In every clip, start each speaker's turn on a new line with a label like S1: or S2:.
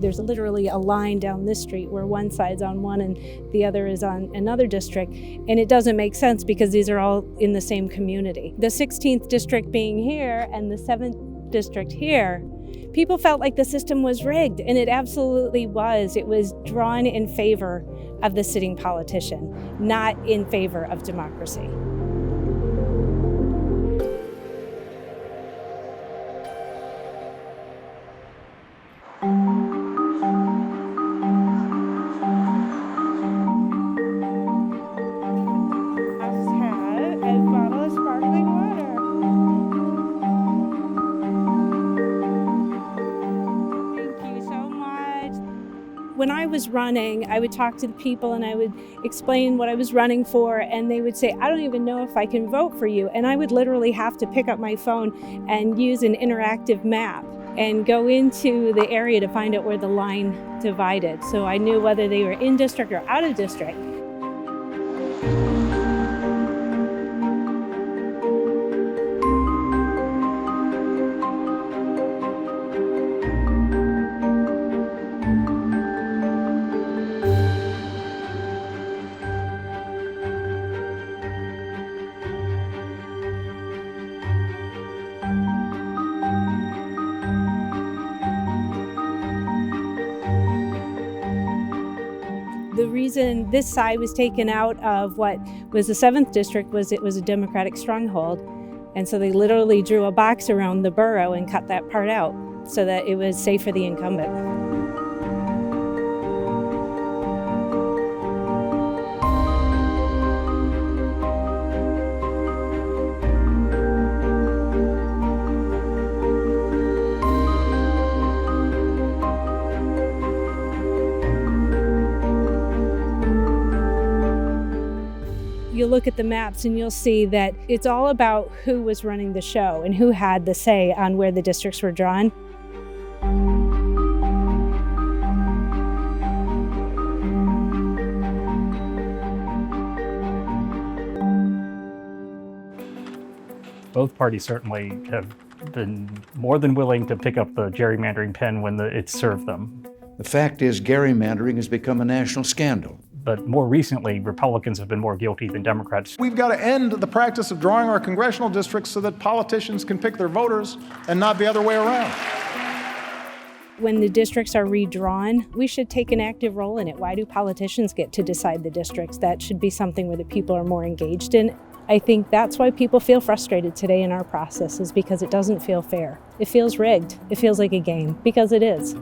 S1: There's literally a line down this street where one side's on one and the other is on another district. And it doesn't make sense because these are all in the same community. The 16th district being here and the 7th district here, people felt like the system was rigged, and it absolutely was. It was drawn in favor of the sitting politician, not in favor of democracy. When I was running, I would talk to the people and I would explain what I was running for, and they would say, I don't even know if I can vote for you. And I would literally have to pick up my phone and use an interactive map and go into the area to find out where the line divided. So I knew whether they were in district or out of district. The reason this side was taken out of what was the 7th district was it was a Democratic stronghold. And so they literally drew a box around the borough and cut that part out so that it was safe for the incumbent. You'll look at the maps and you'll see that it's all about who was running the show and who had the say on where the districts were drawn.
S2: Both parties certainly have been more than willing to pick up the gerrymandering pen when it served them.
S3: The fact is, gerrymandering has become a national scandal.
S2: But more recently, Republicans have been more guilty than Democrats.
S4: We've got to end the practice of drawing our congressional districts so that politicians can pick their voters and not the other way around.
S1: When the districts are redrawn, we should take an active role in it. Why do politicians get to decide the districts? That should be something where the people are more engaged in. I think that's why people feel frustrated today in our process, is because it doesn't feel fair. It feels rigged. It feels like a game, because it is.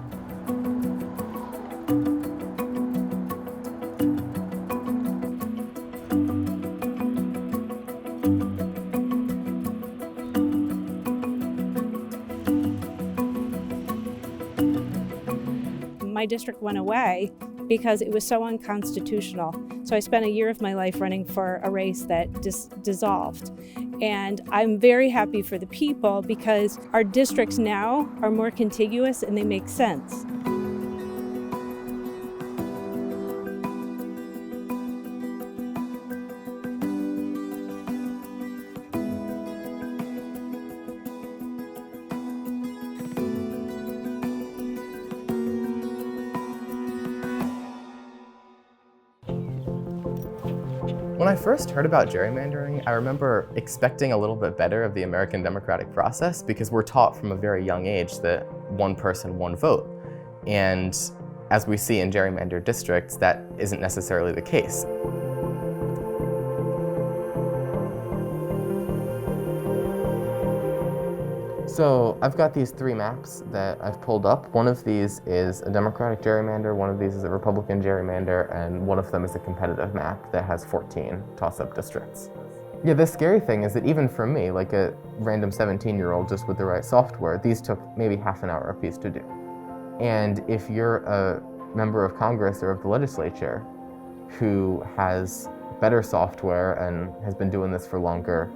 S1: My district went away because it was so unconstitutional. So I spent a year of my life running for a race that dissolved. And I'm very happy for the people because our districts now are more contiguous and they make sense.
S5: When I first heard about gerrymandering, I remember expecting a little bit better of the American democratic process because we're taught from a very young age that one person, one vote. And as we see in gerrymandered districts, that isn't necessarily the case. So I've got these 3 maps that I've pulled up. One of these is a Democratic gerrymander, one of these is a Republican gerrymander, and one of them is a competitive map that has 14 toss-up districts. Yeah, the scary thing is that even for me, like a random 17-year-old just with the right software, these took maybe half an hour a piece to do. And if you're a member of Congress or of the legislature who has better software and has been doing this for longer,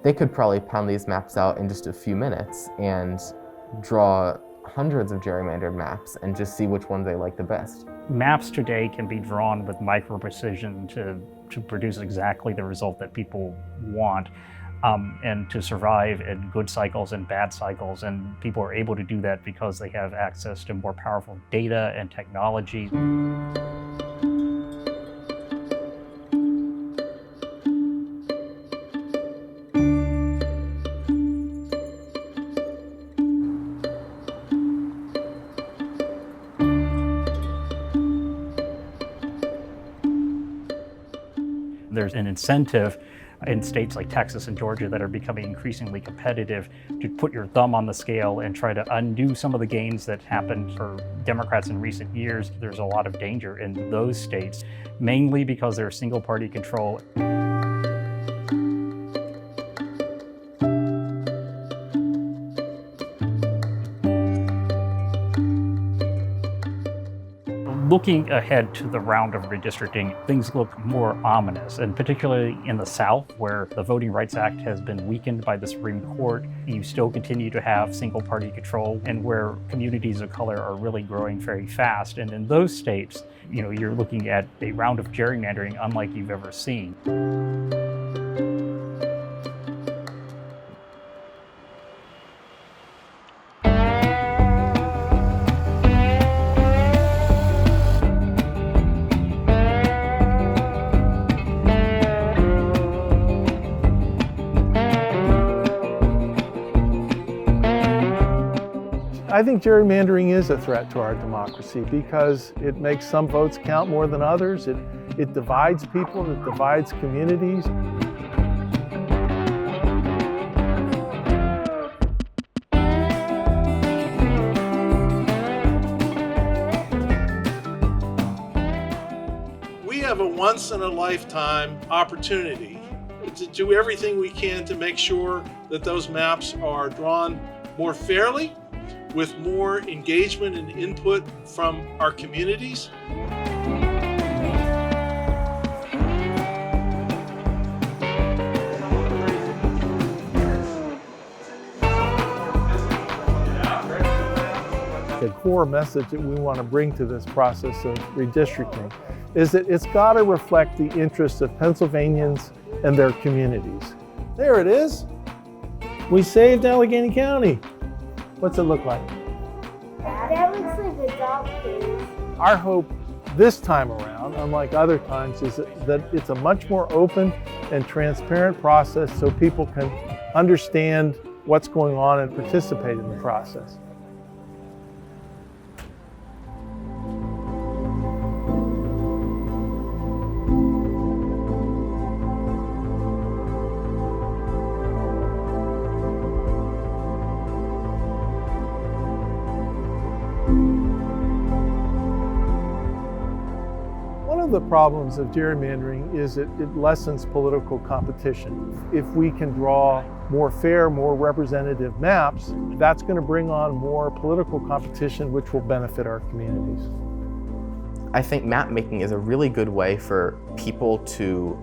S5: they could probably pound these maps out in just a few minutes and draw hundreds of gerrymandered maps and just see which one they like the best.
S2: Maps today can be drawn with micro precision to produce exactly the result that people want. and to survive in good cycles and bad cycles. And people are able to do that because they have access to more powerful data and technology. There's an incentive in states like Texas and Georgia that are becoming increasingly competitive to put your thumb on the scale and try to undo some of the gains that happened for Democrats in recent years. There's a lot of danger in those states, mainly because they're single party control. Looking ahead to the round of redistricting, things look more ominous, and particularly in the South, where the Voting Rights Act has been weakened by the Supreme Court, you still continue to have single-party control, and where communities of color are really growing very fast. And in those states, you're looking at a round of gerrymandering unlike you've ever seen.
S6: I think gerrymandering is a threat to our democracy because it makes some votes count more than others. It divides people, it divides communities.
S7: We have a once-in-a-lifetime opportunity to do everything we can to make sure that those maps are drawn more fairly, with more engagement and input from our communities.
S6: The core message that we want to bring to this process of redistricting is that it's got to reflect the interests of Pennsylvanians and their communities. There it is. We saved Allegheny County. What's it look like?
S8: That looks like a dog cage.
S6: Our hope this time around, unlike other times, is that it's a much more open and transparent process so people can understand what's going on and participate in the process. One of the problems of gerrymandering is it lessens political competition. If we can draw more fair, more representative maps, that's going to bring on more political competition, which will benefit our communities.
S5: I think map making is a really good way for people to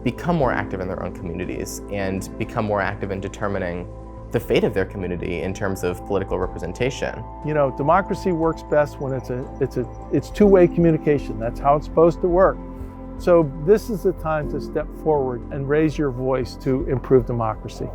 S5: become more active in their own communities and become more active in determining the fate of their community in terms of political representation.
S6: Democracy works best when it's two-way communication. That's how it's supposed to work. So this is the time to step forward and raise your voice to improve democracy.